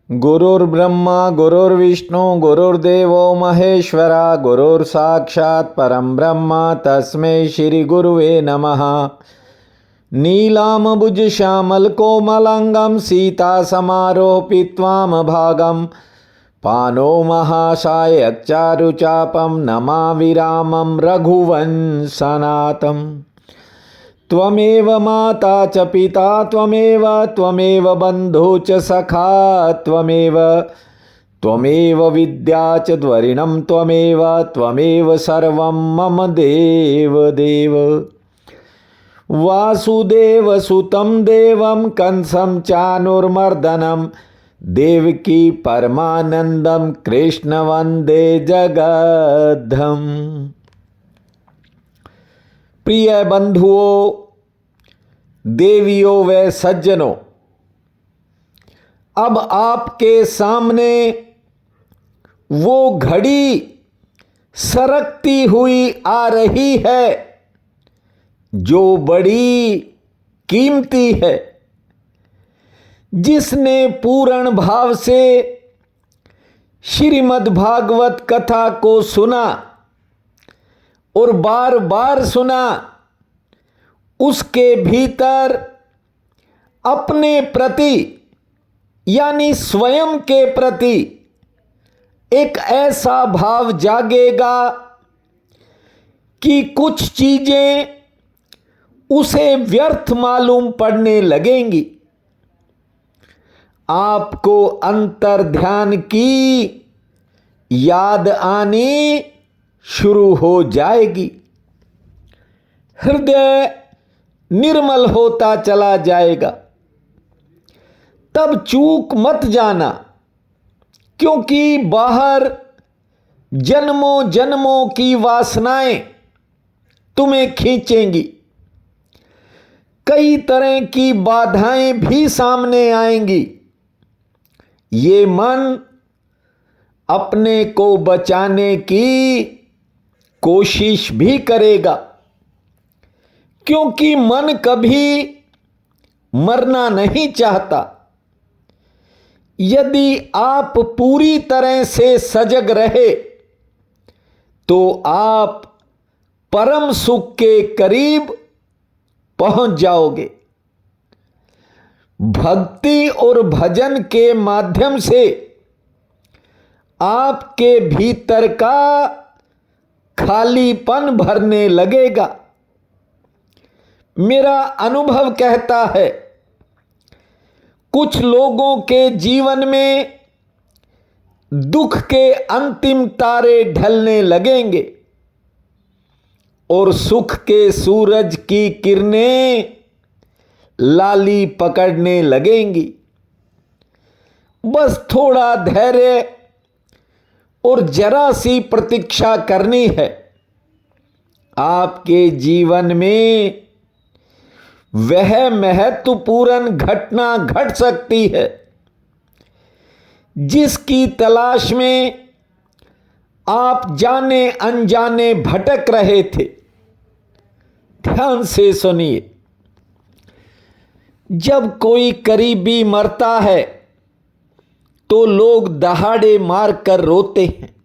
गुरुर्ब्रह्मा गुरुर्विष्णु गुरुर्देवो महेश्वरा गुरुर्साक्षात् परं ब्रह्म तस्मै श्री गुरुवे नमः। नीलाम्बुज श्यामलकोमलांगं सीतासमारोपित्वां भागं पानो महासायकचारुचापं नमामि रामं रघुवंशनाथम्। त्वमेव माता च पिता त्वमेव बन्धु च सखा त्वमेव विद्या च द्वरिणं त्वमेव सर्वं मम देव। वासुदेवसुतं देवं कंसं चानुर्मर्दनं देवकी परमानंदं कृष्ण वंदे जगद्धम्। प्रिय बंधुओं, देवियों व सज्जनों, अब आपके सामने वो घड़ी सरकती हुई आ रही है जो बड़ी कीमती है। जिसने पूर्ण भाव से श्रीमद् भागवत कथा को सुना और बार बार सुना, उसके भीतर अपने प्रति यानी स्वयं के प्रति एक ऐसा भाव जागेगा कि कुछ चीजें उसे व्यर्थ मालूम पड़ने लगेंगी। आपको अंतर ध्यान की याद आनी शुरू हो जाएगी। हृदय निर्मल होता चला जाएगा। तब चूक मत जाना, क्योंकि बाहर जन्मों जन्मों की वासनाएं तुम्हें खींचेंगी। कई तरह की बाधाएं भी सामने आएंगी। ये मन अपने को बचाने की कोशिश भी करेगा, क्योंकि मन कभी मरना नहीं चाहता। यदि आप पूरी तरह से सजग रहे तो आप परम सुख के करीब पहुंच जाओगे। भक्ति और भजन के माध्यम से आपके भीतर का खालीपन भरने लगेगा। मेरा अनुभव कहता है, कुछ लोगों के जीवन में दुख के अंतिम तारे ढलने लगेंगे और सुख के सूरज की किरणें लाली पकड़ने लगेंगी। बस थोड़ा धैर्य और जरा सी प्रतीक्षा करनी है। आपके जीवन में वह महत्वपूर्ण घटना घट सकती है जिसकी तलाश में आप जाने अनजाने भटक रहे थे। ध्यान से सुनिए। जब कोई करीबी मरता है तो लोग दहाड़े मार कर रोते हैं।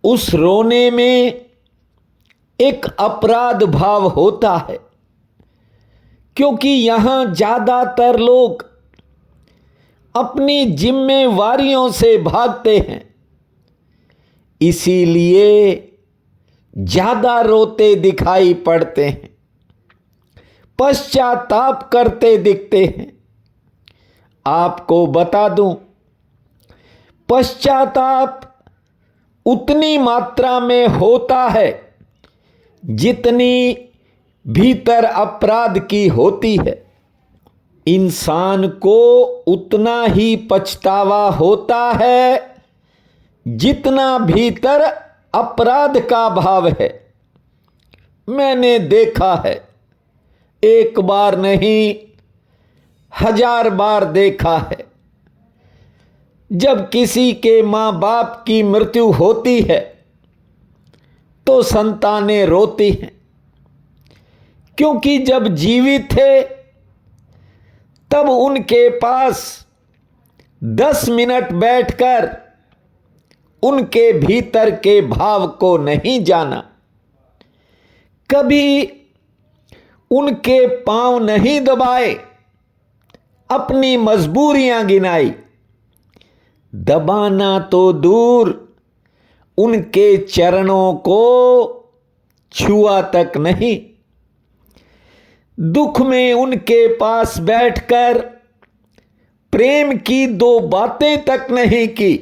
उस रोने में एक अपराध भाव होता है, क्योंकि यहां ज्यादातर लोग अपनी जिम्मेवारियों से भागते हैं, इसीलिए ज्यादा रोते दिखाई पड़ते हैं, पश्चाताप करते दिखते हैं। आपको बता दूं, पश्चाताप उतनी मात्रा में होता है जितनी भीतर अपराध की होती है। इंसान को उतना ही पछतावा होता है जितना भीतर अपराध का भाव है। मैंने देखा है, एक बार नहीं 1000 बार देखा है। जब किसी के मां बाप की मृत्यु होती है तो संतानें रोती हैं, क्योंकि जब जीवित थे तब उनके पास 10 मिनट बैठकर उनके भीतर के भाव को नहीं जाना, कभी उनके पांव नहीं दबाए, अपनी मजबूरियां गिनाई, दबाना तो दूर उनके चरणों को छुआ तक नहीं, दुख में उनके पास बैठकर प्रेम की 2 बातें तक नहीं की,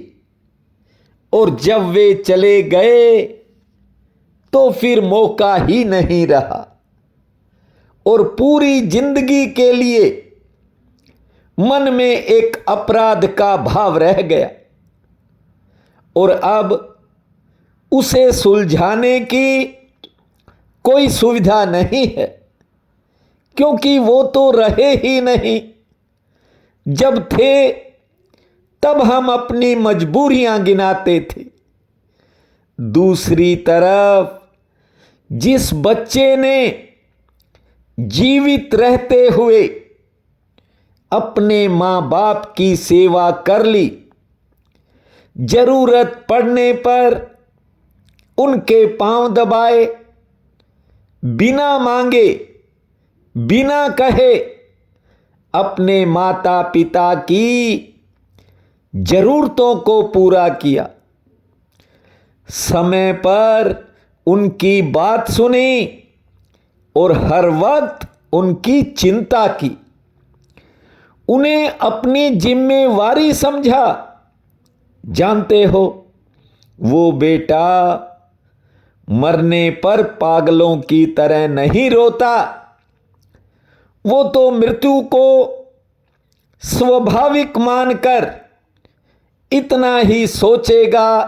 और जब वे चले गए तो फिर मौका ही नहीं रहा, और पूरी जिंदगी के लिए मन में एक अपराध का भाव रह गया, और अब उसे सुलझाने की कोई सुविधा नहीं है, क्योंकि वो तो रहे ही नहीं। जब थे तब हम अपनी मजबूरियां गिनाते थे। दूसरी तरफ जिस बच्चे ने जीवित रहते हुए अपने मां बाप की सेवा कर ली, जरूरत पड़ने पर उनके पांव दबाए, बिना मांगे बिना कहे अपने माता पिता की जरूरतों को पूरा किया, समय पर उनकी बात सुनी और हर वक्त उनकी चिंता की, उन्हें अपनी जिम्मेवारी समझा। जानते हो, वो बेटा मरने पर पागलों की तरह नहीं रोता, वो तो मृत्यु को स्वाभाविक मानकर इतना ही सोचेगा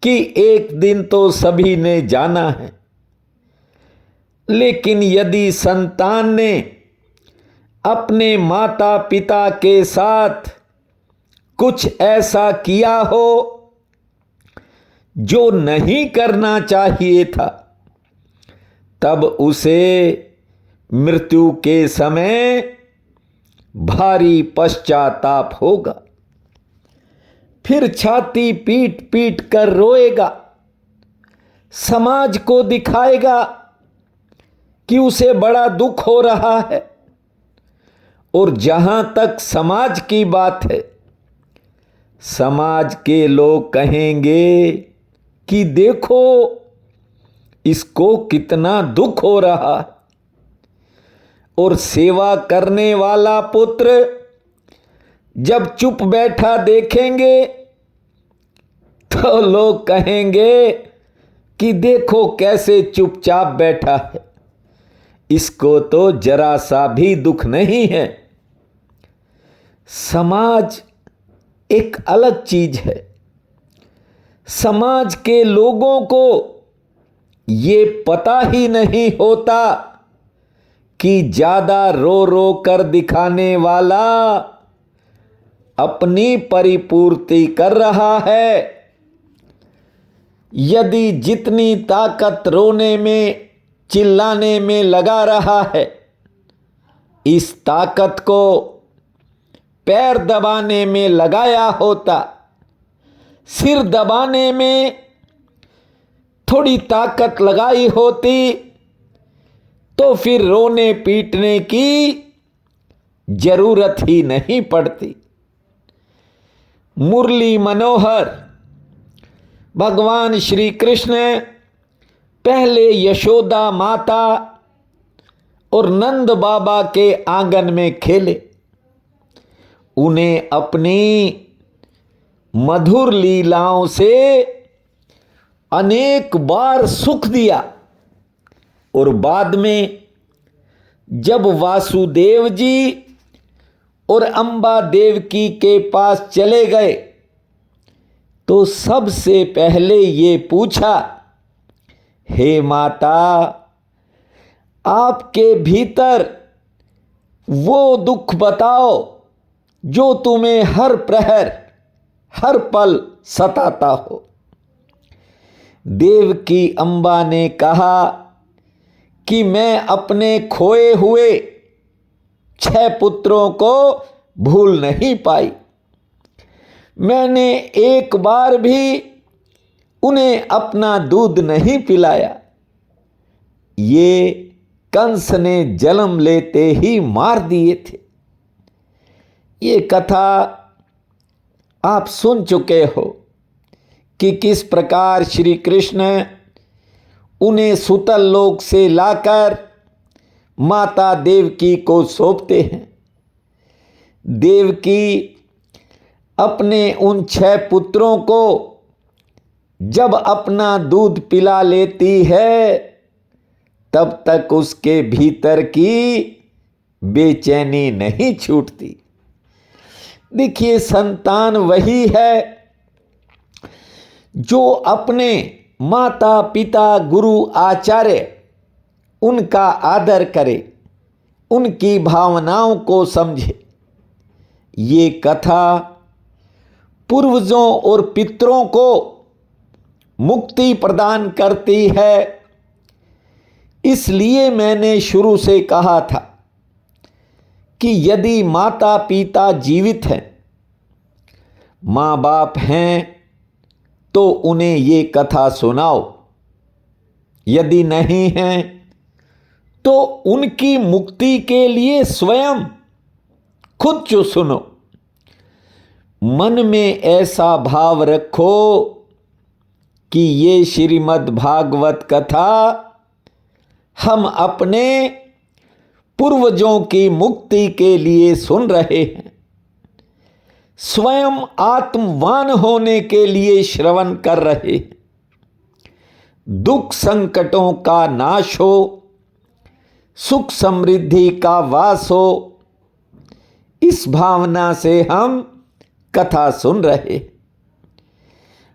कि एक दिन तो सभी ने जाना है। लेकिन यदि संतान ने अपने माता पिता के साथ कुछ ऐसा किया हो जो नहीं करना चाहिए था, तब उसे मृत्यु के समय भारी पश्चाताप होगा, फिर छाती पीट पीट कर रोएगा, समाज को दिखाएगा कि उसे बड़ा दुख हो रहा है। और जहां तक समाज की बात है, समाज के लोग कहेंगे कि देखो इसको कितना दुख हो रहा है, और सेवा करने वाला पुत्र जब चुप बैठा देखेंगे तो लोग कहेंगे कि देखो कैसे चुपचाप बैठा है, इसको तो जरा सा भी दुख नहीं है। समाज एक अलग चीज है। समाज के लोगों को ये पता ही नहीं होता कि ज्यादा रो रो कर दिखाने वाला अपनी परिपूर्ति कर रहा है। यदि जितनी ताकत रोने में चिल्लाने में लगा रहा है, इस ताकत को पैर दबाने में लगाया होता, सिर दबाने में थोड़ी ताकत लगाई होती, तो फिर रोने पीटने की जरूरत ही नहीं पड़ती। मुरली मनोहर भगवान श्री कृष्ण पहले यशोदा माता और नंद बाबा के आंगन में खेले। उन्हें अपनी मधुर लीलाओं से अनेक बार सुख दिया, और बाद में जब वासुदेव जी और अंबा देवकी के पास चले गए तो सबसे पहले ये पूछा, हे माता, आपके भीतर वो दुख बताओ जो तुम्हें हर प्रहर हर पल सताता हो। देवकी अंबा ने कहा कि मैं अपने खोए हुए 6 पुत्रों को भूल नहीं पाई। मैंने एक बार भी उन्हें अपना दूध नहीं पिलाया। ये कंस ने जन्म लेते ही मार दिए थे। ये कथा आप सुन चुके हो कि किस प्रकार श्री कृष्ण उन्हें सुतल लोक से लाकर माता देवकी को सौंपते हैं। देवकी अपने उन 6 पुत्रों को जब अपना दूध पिला लेती है, तब तक उसके भीतर की बेचैनी नहीं छूटती। देखिए, संतान वही है जो अपने माता पिता गुरु आचार्य उनका आदर करे, उनकी भावनाओं को समझे। ये कथा पूर्वजों और पितरों को मुक्ति प्रदान करती है। इसलिए मैंने शुरू से कहा था कि यदि माता पिता जीवित हैं, माँ बाप हैं, तो उन्हें ये कथा सुनाओ। यदि नहीं हैं, तो उनकी मुक्ति के लिए स्वयं खुद जो सुनो। मन में ऐसा भाव रखो कि ये श्रीमद् भागवत कथा हम अपने पूर्वजों की मुक्ति के लिए सुन रहे हैं, स्वयं आत्मवान होने के लिए श्रवण कर रहे हैं। दुख संकटों का नाश हो, सुख समृद्धि का वास हो, इस भावना से हम कथा सुन रहे।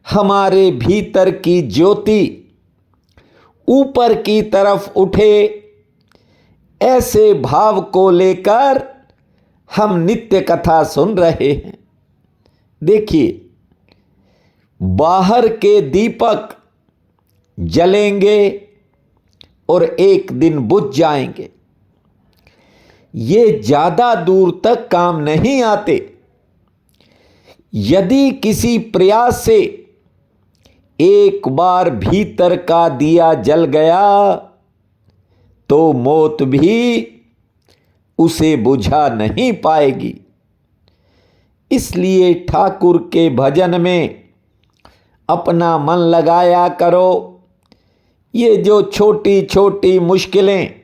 हमारे भीतर की ज्योति ऊपर की तरफ उठे, ऐसे भाव को लेकर हम नित्य कथा सुन रहे हैं। देखिए, बाहर के दीपक जलेंगे और एक दिन बुझ जाएंगे। ये ज्यादा दूर तक काम नहीं आते। यदि किसी प्रयास से एक बार भीतर का दिया जल गया, तो मौत भी उसे बुझा नहीं पाएगी। इसलिए ठाकुर के भजन में अपना मन लगाया करो। ये जो छोटी छोटी मुश्किलें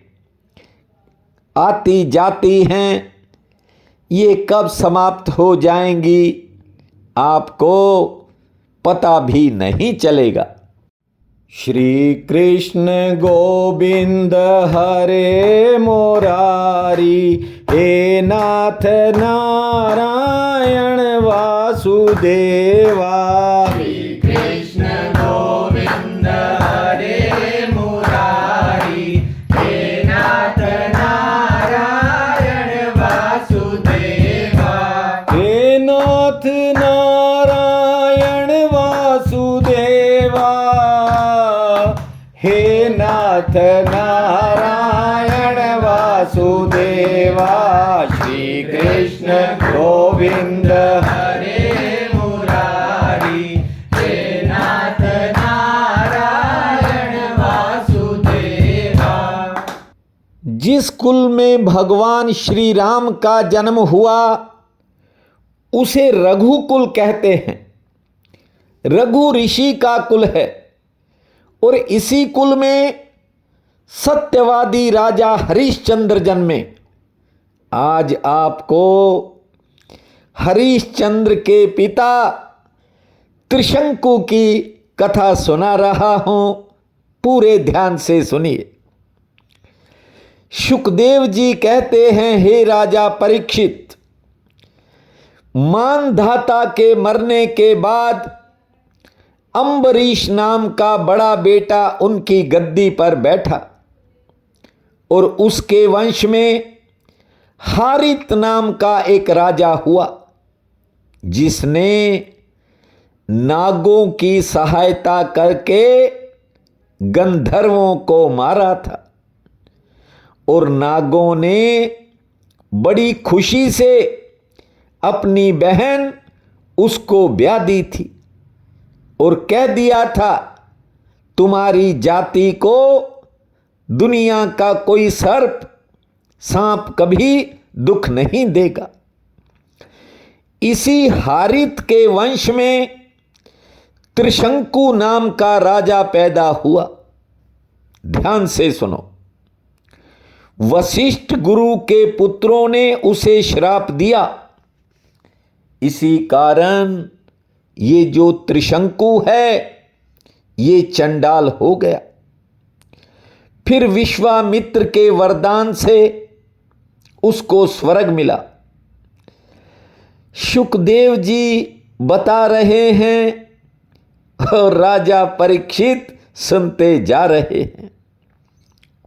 आती जाती हैं, ये कब समाप्त हो जाएंगी आपको पता भी नहीं चलेगा। श्री कृष्ण गोविंद हरे मुरारी, हे नाथ नारायण वासुदेवा। श्री कृष्ण गोविंद हरे मुरारी, हे नाथ नारायण वासुदेवा। हे नाथ नारायण वासुदेवा, हे नाथ नारायण वासुदेवा। श्री कृष्ण गोविंद हरे मुरारी, हे नाथ नारायण वासुदेवा। जिस कुल में भगवान श्री राम का जन्म हुआ, उसे रघुकुल कहते हैं। रघु ऋषि का कुल है और इसी कुल में सत्यवादी राजा हरिश्चंद्र जन्मे। आज आपको हरिश्चंद्र के पिता त्रिशंकु की कथा सुना रहा हूं, पूरे ध्यान से सुनिए। शुकदेव जी कहते हैं, हे राजा परीक्षित, मानधाता के मरने के बाद अम्बरीश नाम का बड़ा बेटा उनकी गद्दी पर बैठा और उसके वंश में हारित नाम का एक राजा हुआ, जिसने नागों की सहायता करके गंधर्वों को मारा था। और नागों ने बड़ी खुशी से अपनी बहन उसको ब्याह दी थी और कह दिया था, तुम्हारी जाति को दुनिया का कोई सर्प सांप कभी दुख नहीं देगा। इसी हारित के वंश में त्रिशंकु नाम का राजा पैदा हुआ। ध्यान से सुनो। वशिष्ठ गुरु के पुत्रों ने उसे श्राप दिया। इसी कारण ये जो त्रिशंकु है ये चंडाल हो गया। फिर विश्वामित्र के वरदान से उसको स्वर्ग मिला। सुखदेव जी बता रहे हैं और राजा परीक्षित सुनते जा रहे हैं।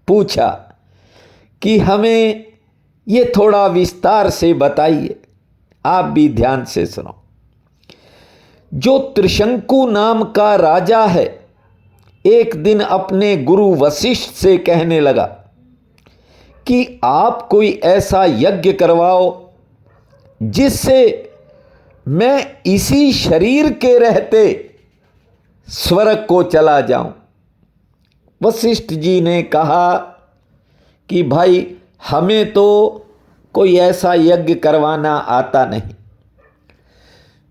पूछा कि हमें ये थोड़ा विस्तार से बताइए। आप भी ध्यान से सुनो। जो त्रिशंकु नाम का राजा है, एक दिन अपने गुरु वशिष्ठ से कहने लगा कि आप कोई ऐसा यज्ञ करवाओ जिससे मैं इसी शरीर के रहते स्वर्ग को चला जाऊं। वशिष्ठ जी ने कहा कि भाई हमें तो कोई ऐसा यज्ञ करवाना आता नहीं।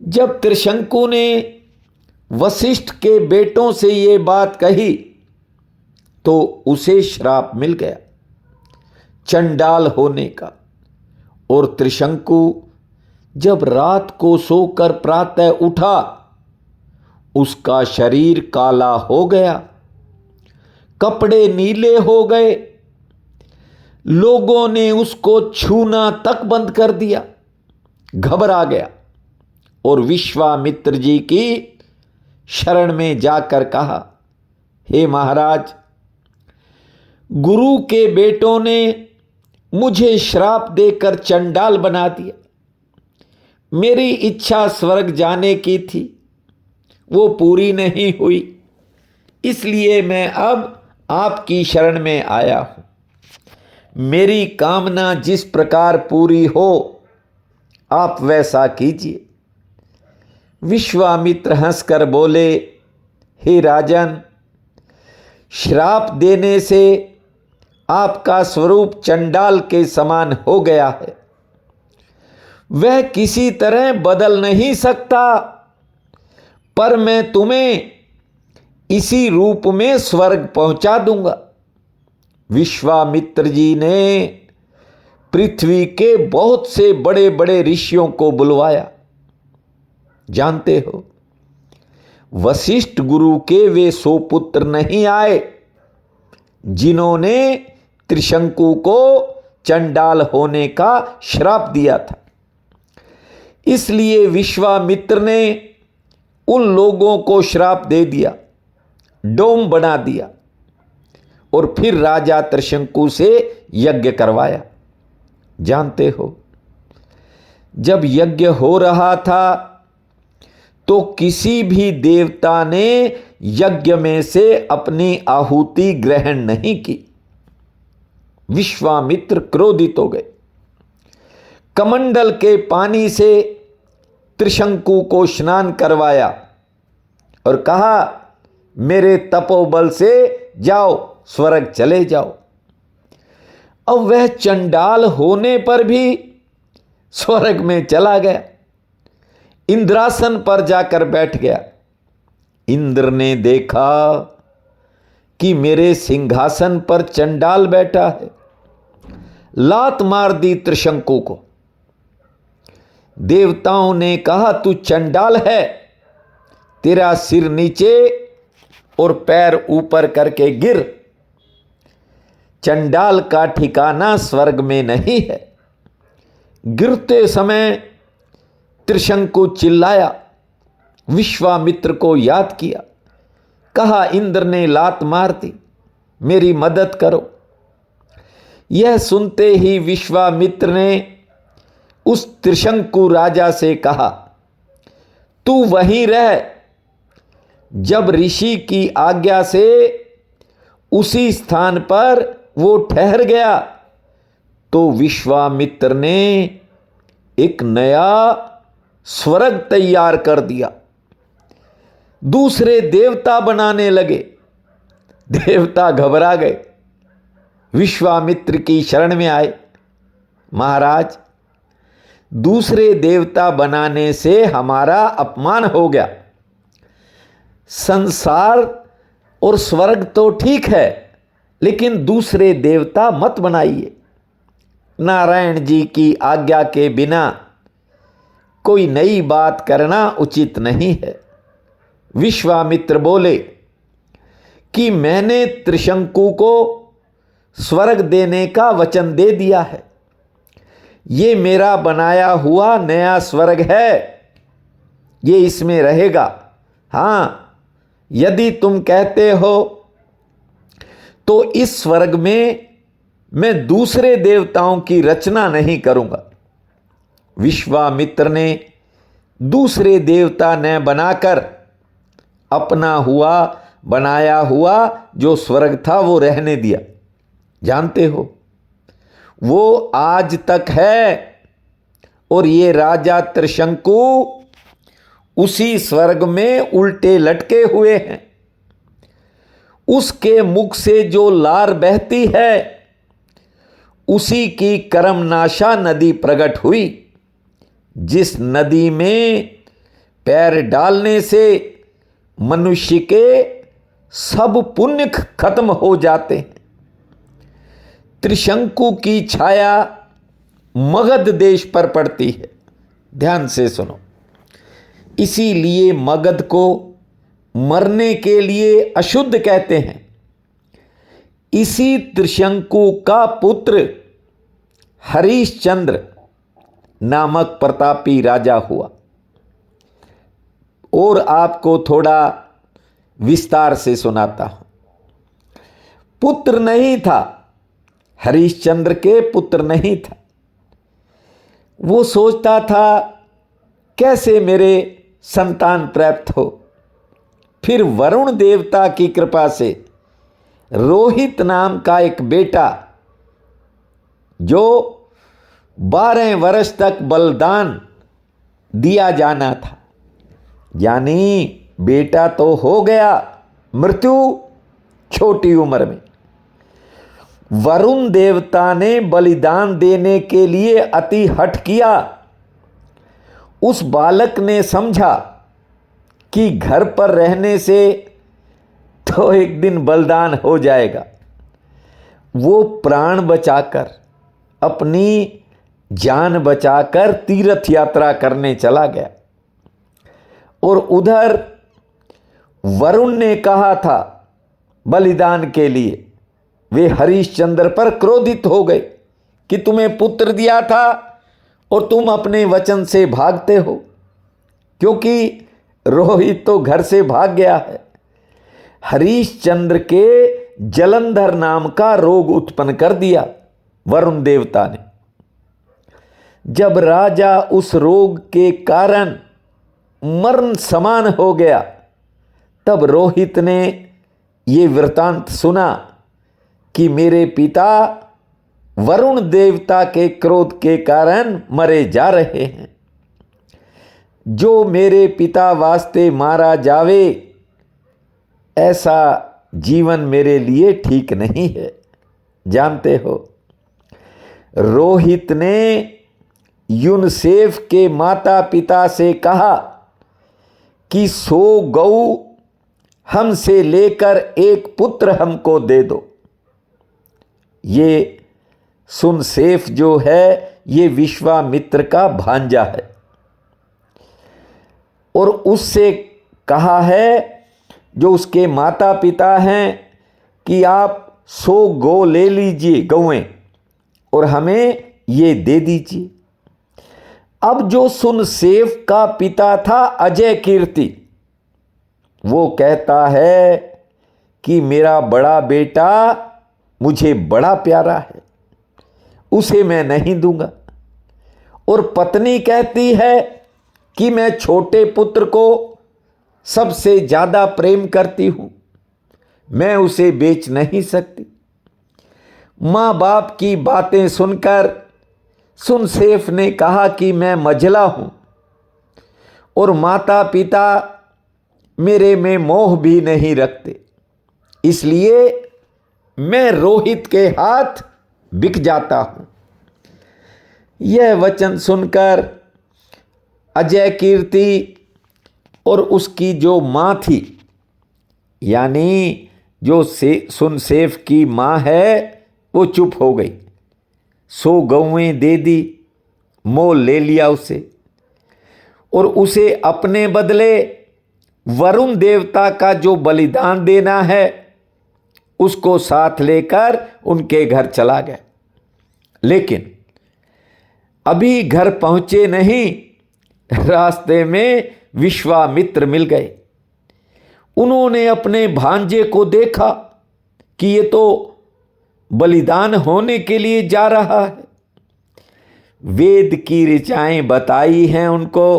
जब त्रिशंकु ने वशिष्ठ के बेटों से ये बात कही तो उसे श्राप मिल गया चंडाल होने का। और त्रिशंकु जब रात को सोकर प्रातः उठा, उसका शरीर काला हो गया, कपड़े नीले हो गए। लोगों ने उसको छूना तक बंद कर दिया। घबरा गया और विश्वामित्र जी की शरण में जाकर कहा, हे महाराज, गुरु के बेटों ने मुझे श्राप देकर चंडाल बना दिया। मेरी इच्छा स्वर्ग जाने की थी, वो पूरी नहीं हुई, इसलिए मैं अब आपकी शरण में आया हूं। मेरी कामना जिस प्रकार पूरी हो आप वैसा कीजिए। विश्वामित्र हंसकर बोले, हे राजन, श्राप देने से आपका स्वरूप चंडाल के समान हो गया है। वह किसी तरह बदल नहीं सकता, पर मैं तुम्हें इसी रूप में स्वर्ग पहुंचा दूंगा। विश्वामित्र जी ने पृथ्वी के बहुत से बड़े बड़े ऋषियों को बुलवाया। जानते हो, वशिष्ठ गुरु के वे 100 पुत्र नहीं आए जिन्होंने त्रिशंकु को चंडाल होने का श्राप दिया था। इसलिए विश्वामित्र ने उन लोगों को श्राप दे दिया, डोम बना दिया और फिर राजा त्रिशंकु से यज्ञ करवाया। जानते हो, जब यज्ञ हो रहा था तो किसी भी देवता ने यज्ञ में से अपनी आहुति ग्रहण नहीं की। विश्वामित्र क्रोधित हो गए। कमंडल के पानी से त्रिशंकु को स्नान करवाया और कहा, मेरे तपोबल से जाओ, स्वर्ग चले जाओ। अब वह चंडाल होने पर भी स्वर्ग में चला गया, इंद्रासन पर जाकर बैठ गया। इंद्र ने देखा कि मेरे सिंहासन पर चंडाल बैठा है, लात मार दी त्रिशंकु को। देवताओं ने कहा, तू चंडाल है, तेरा सिर नीचे और पैर ऊपर करके गिर। चंडाल का ठिकाना स्वर्ग में नहीं है। गिरते समय त्रिशंकु चिल्लाया, विश्वामित्र को याद किया, कहा, इंद्र ने लात मार दी, मेरी मदद करो। यह सुनते ही विश्वामित्र ने उस त्रिशंकु राजा से कहा, तू वहीं रह। जब ऋषि की आज्ञा से उसी स्थान पर वो ठहर गया तो विश्वामित्र ने एक नया स्वर्ग तैयार कर दिया, दूसरे देवता बनाने लगे। देवता घबरा गए, विश्वामित्र की शरण में आए। महाराज, दूसरे देवता बनाने से हमारा अपमान हो गया। संसार और स्वर्ग तो ठीक है, लेकिन दूसरे देवता मत बनाइए। नारायण जी की आज्ञा के बिना कोई नई बात करना उचित नहीं है। विश्वामित्र बोले कि मैंने त्रिशंकु को स्वर्ग देने का वचन दे दिया है। ये मेरा बनाया हुआ नया स्वर्ग है, ये इसमें रहेगा। हाँ, यदि तुम कहते हो तो इस स्वर्ग में मैं दूसरे देवताओं की रचना नहीं करूंगा। विश्वामित्र ने दूसरे देवता न बनाकर अपना हुआ बनाया हुआ जो स्वर्ग था वो रहने दिया। जानते हो, वो आज तक है और ये राजा त्रिशंकु उसी स्वर्ग में उल्टे लटके हुए हैं। उसके मुख से जो लार बहती है, उसी की कर्मनाशा नदी प्रकट हुई, जिस नदी में पैर डालने से मनुष्य के सब पुण्य खत्म हो जाते हैं। त्रिशंकु की छाया मगध देश पर पड़ती है। ध्यान से सुनो, इसीलिए मगध को मरने के लिए अशुद्ध कहते हैं। इसी त्रिशंकु का पुत्र हरिश्चंद्र नामक प्रतापी राजा हुआ। और आपको थोड़ा विस्तार से सुनाता हूं। पुत्र नहीं था, हरिश्चंद्र के पुत्र नहीं था। वो सोचता था कैसे मेरे संतान प्राप्त हो। फिर वरुण देवता की कृपा से रोहित नाम का एक बेटा, जो 12 वर्ष तक बलिदान दिया जाना था, यानी बेटा तो हो गया, मृत्यु छोटी उम्र में। वरुण देवता ने बलिदान देने के लिए अति हठ किया। उस बालक ने समझा कि घर पर रहने से तो एक दिन बलिदान हो जाएगा। वो प्राण बचाकर, अपनी जान बचाकर तीर्थ यात्रा करने चला गया। और उधर वरुण ने कहा था बलिदान के लिए, वे हरिश्चंद्र पर क्रोधित हो गए कि तुम्हें पुत्र दिया था और तुम अपने वचन से भागते हो, क्योंकि रोहित तो घर से भाग गया है। हरिश्चंद्र के जलंधर नाम का रोग उत्पन्न कर दिया वरुण देवता ने। जब राजा उस रोग के कारण मरण समान हो गया, तब रोहित ने ये वृतांत सुना कि मेरे पिता वरुण देवता के क्रोध के कारण मरे जा रहे हैं। जो मेरे पिता वास्ते मारा जावे, ऐसा जीवन मेरे लिए ठीक नहीं है। जानते हो, रोहित ने यूनसेफ के माता पिता से कहा कि 100 गऊ हमसे लेकर एक पुत्र हमको दे दो। ये सुनसेफ जो है, ये विश्वामित्र का भांजा है। और उससे कहा है, जो उसके माता पिता हैं, कि आप 100 गौ ले लीजिए, गौएं, और हमें ये दे दीजिए। अब जो सुनसेफ का पिता था अजय कीर्ति, वो कहता है कि मेरा बड़ा बेटा मुझे बड़ा प्यारा है, उसे मैं नहीं दूंगा। और पत्नी कहती है कि मैं छोटे पुत्र को सबसे ज़्यादा प्रेम करती हूं, मैं उसे बेच नहीं सकती। माँ बाप की बातें सुनकर सुनसेफ ने कहा कि मैं मझला हूं, और माता पिता मेरे में मोह भी नहीं रखते, इसलिए मैं रोहित के हाथ बिक जाता हूं। यह वचन सुनकर अजय कीर्ति और उसकी जो मां थी, यानी जो सुनसेफ की मां है, वो चुप हो गई। 100 गौएं दे दी, मोल ले लिया उसे, और उसे अपने बदले वरुण देवता का जो बलिदान देना है उसको साथ लेकर उनके घर चला गया। लेकिन अभी घर पहुंचे नहीं, रास्ते में विश्वामित्र मिल गए। उन्होंने अपने भांजे को देखा कि ये तो बलिदान होने के लिए जा रहा है। वेद की ऋचाएं बताई हैं उनको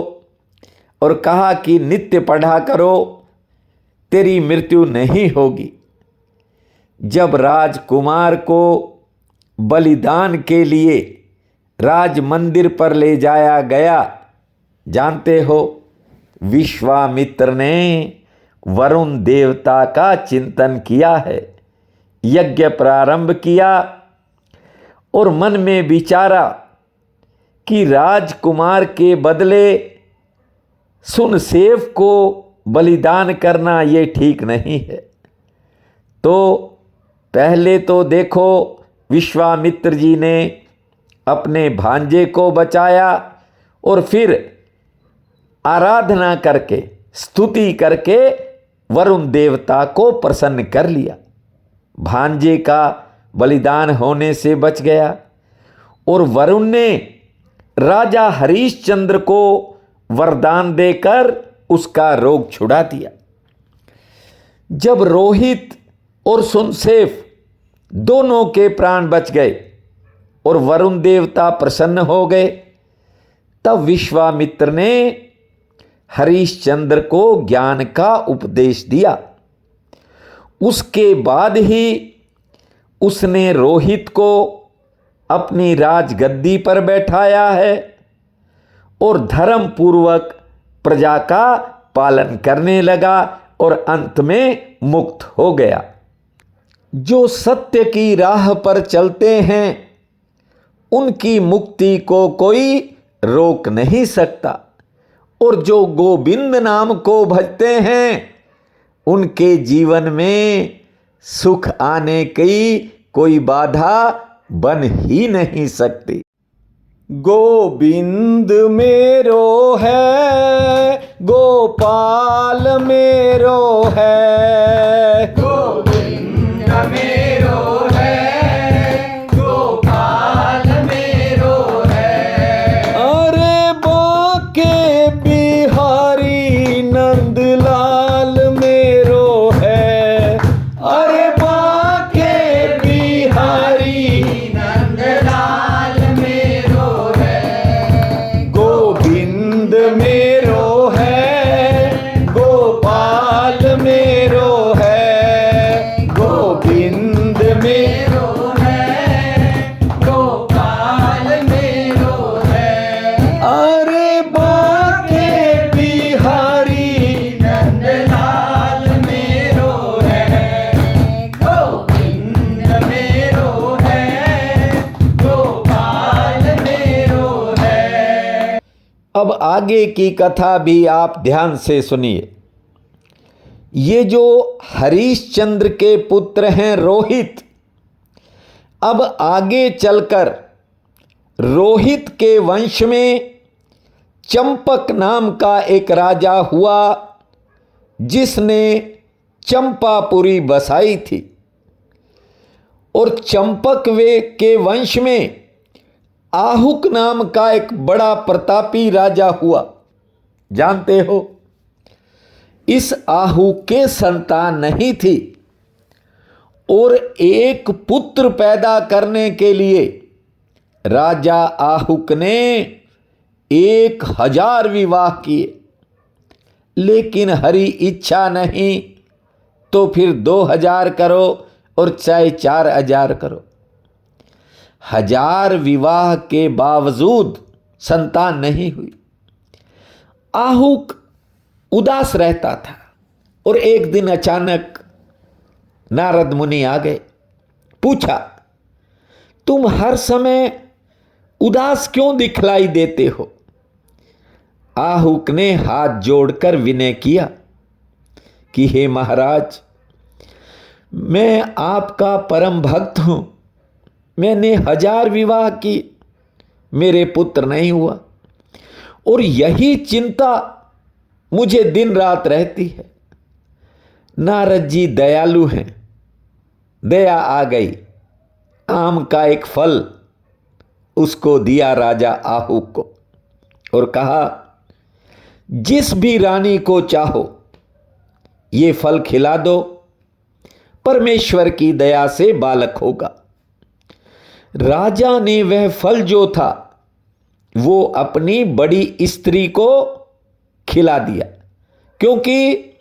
और कहा कि नित्य पढ़ा करो, तेरी मृत्यु नहीं होगी। जब राजकुमार को बलिदान के लिए राज मंदिर पर ले जाया गया, जानते हो, विश्वामित्र ने वरुण देवता का चिंतन किया है, यज्ञ प्रारंभ किया और मन में विचारा कि राजकुमार के बदले सुनसेफ को बलिदान करना ये ठीक नहीं है। तो पहले तो देखो, विश्वामित्र जी ने अपने भांजे को बचाया और फिर आराधना करके, स्तुति करके वरुण देवता को प्रसन्न कर लिया। भांजे का बलिदान होने से बच गया और वरुण ने राजा हरिश्चंद्र को वरदान देकर उसका रोग छुड़ा दिया। जब रोहित और सुनसेफ दोनों के प्राण बच गए और वरुण देवता प्रसन्न हो गए, तब विश्वामित्र ने हरिश्चंद्र को ज्ञान का उपदेश दिया। उसके बाद ही उसने रोहित को अपनी राजगद्दी पर बैठाया है और धर्म पूर्वक प्रजा का पालन करने लगा और अंत में मुक्त हो गया। जो सत्य की राह पर चलते हैं उनकी मुक्ति को कोई रोक नहीं सकता, और जो गोविंद नाम को भजते हैं उनके जीवन में सुख आने की कोई बाधा बन ही नहीं सकती। गोविंद मेरो है, गोपाल मेरो है, गोविंद मेरो है, गोपाल मेरो है। अरे बाके बिहारी नंदलाल मेरो है, अरे बाके बिहारी नंदलाल मेरो है। गोविंद मेरो है, गोपाल मेरो है, गोविंद मेरो है, गोपाल मेरो है। अरे बाके बिहारी नंदलाल मेरो है, गोविंद मेरो है, गोपाल मेरो है। अब आगे की कथा भी आप ध्यान से सुनिए। ये जो हरिश्चंद्र के पुत्र हैं रोहित, अब आगे चलकर रोहित के वंश में चंपक नाम का एक राजा हुआ जिसने चंपापुरी बसाई थी, और चंपक के वंश में आहुक नाम का एक बड़ा प्रतापी राजा हुआ। जानते हो, इस आहुक के संतान नहीं थी और एक पुत्र पैदा करने के लिए राजा आहुक ने 1000 विवाह किए, लेकिन हरि इच्छा नहीं तो फिर 2000 करो और चाहे 4000 करो। 1000 विवाह के बावजूद संतान नहीं हुई। आहुक उदास रहता था और एक दिन अचानक नारद मुनि आ गए। पूछा, तुम हर समय उदास क्यों दिखलाई देते हो? आहुक ने हाथ जोड़कर विनय किया कि हे महाराज, मैं आपका परम भक्त हूं। मैंने 1000 विवाह की, मेरे पुत्र नहीं हुआ और यही चिंता मुझे दिन रात रहती है। नारद जी दयालु हैं। दया आ गई। आम का एक फल उसको दिया राजा आहुक को और कहा, जिस भी रानी को चाहो ये फल खिला दो, परमेश्वर की दया से बालक होगा। राजा ने वह फल जो था वो अपनी बड़ी स्त्री को खिला दिया, क्योंकि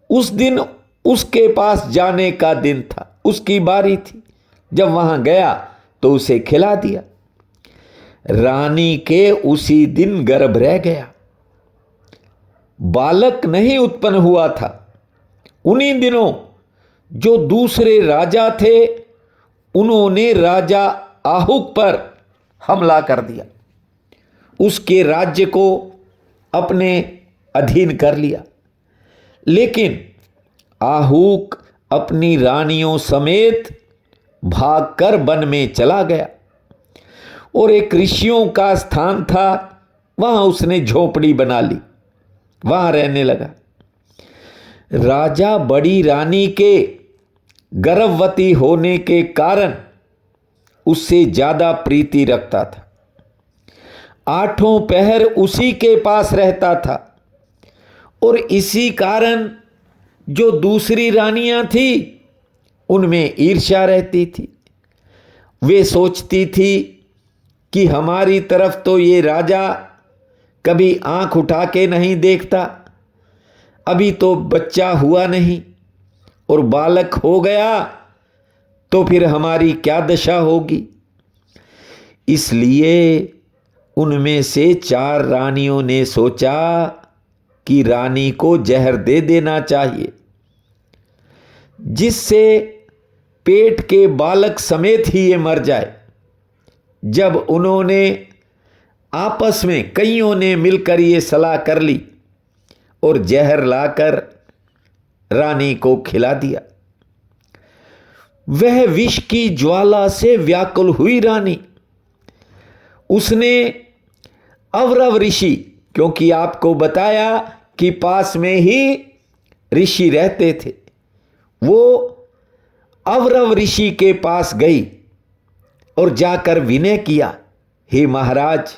उस दिन उसके पास जाने का दिन था, उसकी बारी थी। जब वहां गया तो उसे खिला दिया। रानी के उसी दिन गर्भ रह गया, बालक नहीं उत्पन्न हुआ था। उन्हीं दिनों जो दूसरे राजा थे उन्होंने राजा आहुक पर हमला कर दिया, उसके राज्य को अपने अधीन कर लिया। लेकिन आहुक अपनी रानियों समेत भागकर वन में चला गया और एक ऋषियों का स्थान था, वहां उसने झोपड़ी बना ली, वहां रहने लगा। राजा बड़ी रानी के गर्भवती होने के कारण उससे ज्यादा प्रीति रखता था। 8 पहर उसी के पास रहता था और इसी कारण जो दूसरी रानियां थी उनमें ईर्ष्या रहती थी। वे सोचती थी कि हमारी तरफ तो ये राजा कभी आंख उठा के नहीं देखता, अभी तो बच्चा हुआ नहीं और बालक हो गया तो फिर हमारी क्या दशा होगी। इसलिए उनमें से 4 रानियों ने सोचा कि रानी को जहर दे देना चाहिए, जिससे पेट के बालक समेत ही ये मर जाए। जब उन्होंने आपस में कईयों ने मिलकर ये सलाह कर ली और जहर लाकर रानी को खिला दिया। वह विष की ज्वाला से व्याकुल हुई रानी। उसने अवरव ऋषि, क्योंकि आपको बताया कि पास में ही ऋषि रहते थे, वो अवरव ऋषि के पास गई और जाकर विनय किया, हे महाराज,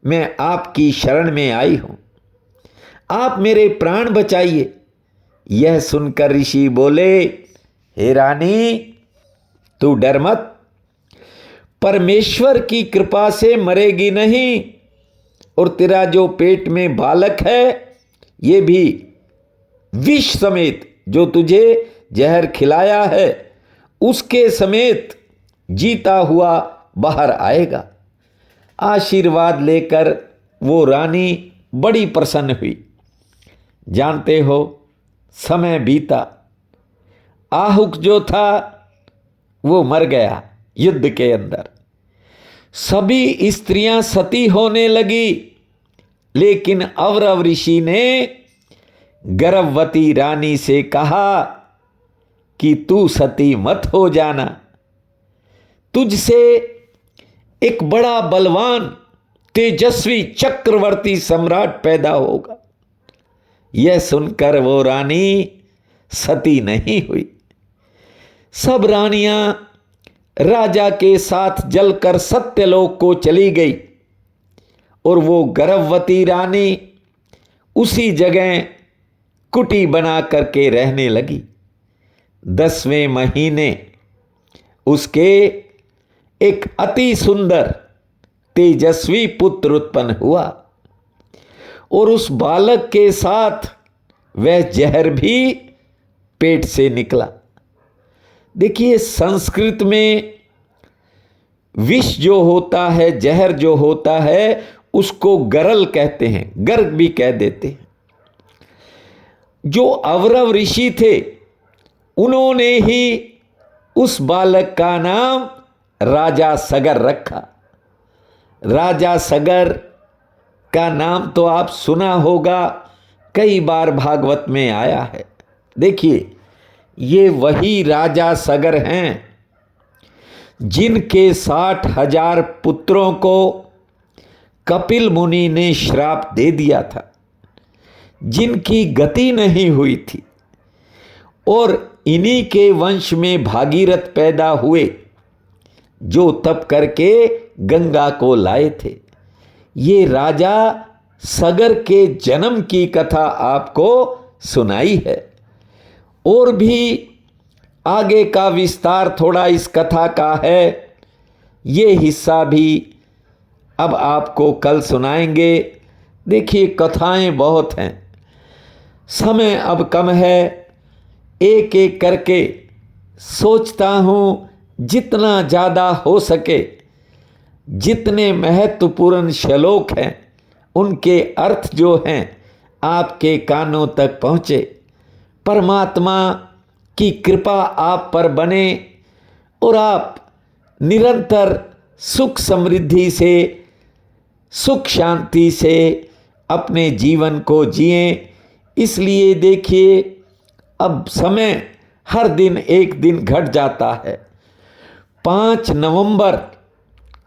मैं आपकी शरण में आई हूं, आप मेरे प्राण बचाइए। यह सुनकर ऋषि बोले, हे रानी, तू डर मत, परमेश्वर की कृपा से मरेगी नहीं और तेरा जो पेट में बालक है ये भी विष समेत, जो तुझे जहर खिलाया है उसके समेत जीता हुआ बाहर आएगा। आशीर्वाद लेकर वो रानी बड़ी प्रसन्न हुई। जानते हो, समय बीता, आहुक जो था वो मर गया युद्ध के अंदर। सभी स्त्रियां सती होने लगी, लेकिन अवरव ऋषि ने गर्भवती रानी से कहा कि तू सती मत हो जाना, तुझसे एक बड़ा बलवान तेजस्वी चक्रवर्ती सम्राट पैदा होगा। यह सुनकर वो रानी सती नहीं हुई। सब रानियां राजा के साथ जलकर सत्यलोक को चली गई और वो गर्भवती रानी उसी जगह कुटी बना करके रहने लगी। 10वें महीने उसके एक अति सुंदर तेजस्वी पुत्र उत्पन्न हुआ और उस बालक के साथ वह जहर भी पेट से निकला। देखिए, संस्कृत में विष जो होता है, जहर जो होता है, उसको गरल कहते हैं, गर्ग भी कह देते हैं। जो अवरव ऋषि थे उन्होंने ही उस बालक का नाम राजा सगर रखा। राजा सगर का नाम तो आप सुना होगा, कई बार भागवत में आया है। देखिए, ये वही राजा सगर हैं जिनके 60,000 पुत्रों को कपिल मुनि ने श्राप दे दिया था, जिनकी गति नहीं हुई थी, और इन्हीं के वंश में भागीरथ पैदा हुए जो तप करके गंगा को लाए थे। ये राजा सगर के जन्म की कथा आपको सुनाई है। और भी आगे का विस्तार थोड़ा इस कथा का है, ये हिस्सा भी अब आपको कल सुनाएंगे। देखिए, कथाएं बहुत हैं, समय अब कम है, एक एक करके सोचता हूँ जितना ज़्यादा हो सके, जितने महत्वपूर्ण श्लोक हैं उनके अर्थ जो हैं आपके कानों तक पहुँचे। परमात्मा की कृपा आप पर बने और आप निरंतर सुख समृद्धि से, सुख शांति से अपने जीवन को जिएं। इसलिए देखिए, अब समय हर दिन एक दिन घट जाता है। 5 नवंबर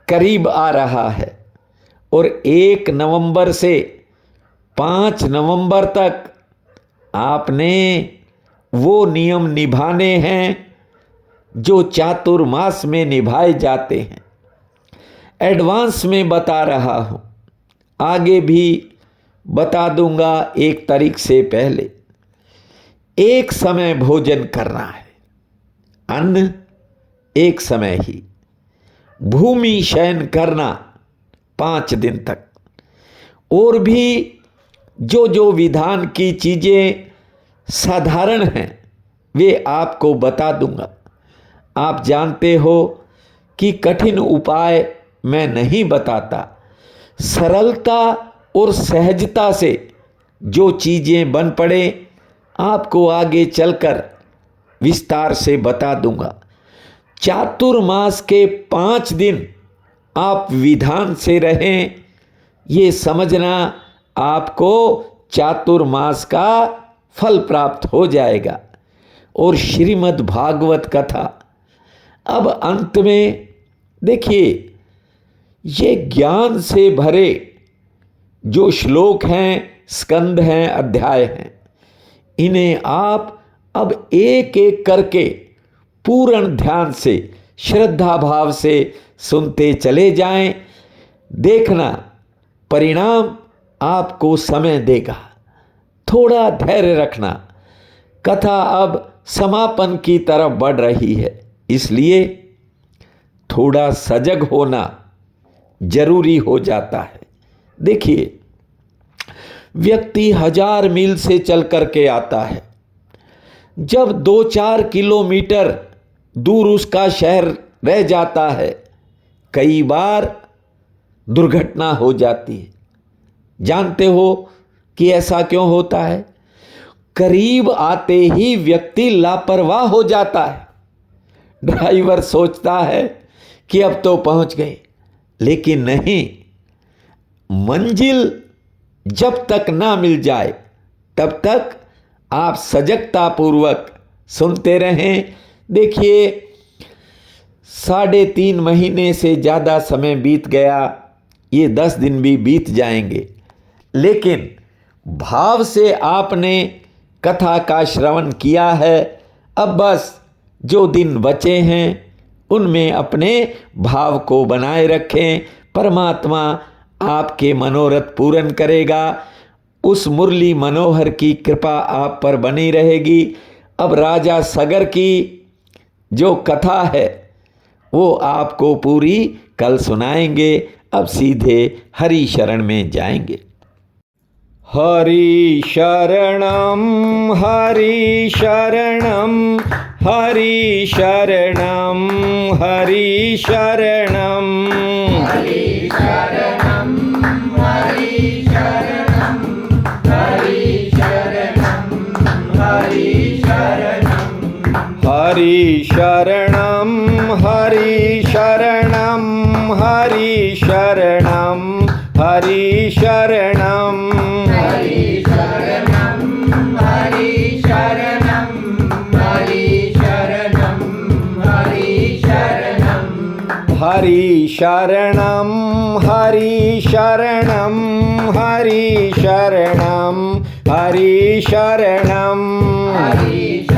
करीब आ रहा है और 1 नवंबर से 5 नवंबर तक आपने वो नियम निभाने हैं जो चातुर्मास में निभाए जाते हैं। एडवांस में बता रहा हूँ, आगे भी बता दूंगा 1 तारीख से पहले। एक समय भोजन करना है, अन्न एक समय ही, भूमि शयन करना 5 दिन तक, और भी जो जो विधान की चीज़ें साधारण हैं वे आपको बता दूंगा। आप जानते हो कि कठिन उपाय मैं नहीं बताता, सरलता और सहजता से जो चीज़ें बन पड़े आपको आगे चलकर विस्तार से बता दूंगा। चातुर्मास के 5 दिन आप विधान से रहें, ये समझना आपको चातुर्मास का फल प्राप्त हो जाएगा। और श्रीमद् भागवत कथा अब अंत में देखिए, ये ज्ञान से भरे जो श्लोक हैं, स्कंद हैं, अध्याय हैं, इन्हें आप अब एक एक करके पूर्ण ध्यान से, श्रद्धा भाव से सुनते चले जाएं। देखना परिणाम आपको समय देगा। थोड़ा धैर्य रखना, कथा अब समापन की तरफ बढ़ रही है, इसलिए थोड़ा सजग होना जरूरी हो जाता है। देखिए, व्यक्ति 1000 मील से चल करके आता है, जब 2-4 किलोमीटर दूर उसका शहर रह जाता है, कई बार दुर्घटना हो जाती है। जानते हो कि ऐसा क्यों होता है? करीब आते ही व्यक्ति लापरवाह हो जाता है। ड्राइवर सोचता है कि अब तो पहुंच गए, लेकिन नहीं, मंजिल जब तक ना मिल जाए तब तक आप सजगता पूर्वक सुनते रहें। देखिए, 3.5 महीने से ज़्यादा समय बीत गया, ये 10 दिन भी बीत जाएंगे, लेकिन भाव से आपने कथा का श्रवण किया है। अब बस जो दिन बचे हैं उनमें अपने भाव को बनाए रखें। परमात्मा आपके मनोरथ पूर्ण करेगा। उस मुरली मनोहर की कृपा आप पर बनी रहेगी। अब राजा सगर की जो कथा है वो आपको पूरी कल सुनाएंगे। अब सीधे हरि शरण में जाएंगे। हरि शरणम हरि शरणम हरि शरणम हरि शरणम हरि शरणम शरणं हरि शरणं हरि शरणं हरि शरणं हरि शरणं हरि शरणं हरि शरणं हरि शरणं हरि शरणं हरि शरणं हरि शरणं हरि शरणं हरि